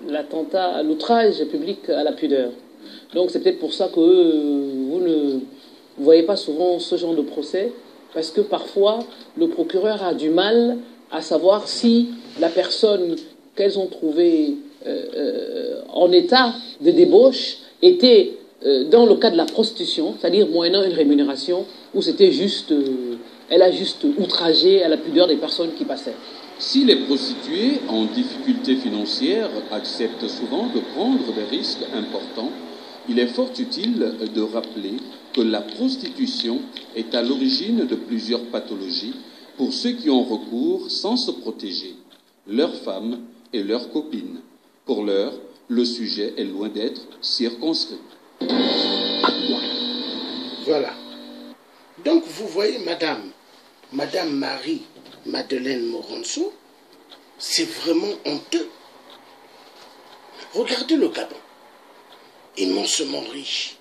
l'attentat à l'outrage public à la pudeur. Donc, c'est peut-être pour ça que vous ne voyez pas souvent ce genre de procès, parce que parfois, le procureur a du mal à savoir si la personne qu'elles ont trouvée en état de débauche était dans le cas de la prostitution, c'est-à-dire moyennant une rémunération, ou c'était juste, elle a juste outragé à la pudeur des personnes qui passaient. Si les prostituées en difficulté financière acceptent souvent de prendre des risques importants, il est fort utile de rappeler que la prostitution est à l'origine de plusieurs pathologies pour ceux qui ont recours sans se protéger, leurs femmes et leurs copines. Pour l'heure, le sujet est loin d'être circonscrit. Voilà. Donc vous voyez, Madame Marie-Madeleine Moronso, c'est vraiment honteux. Regardez le Gabon, immensement riche.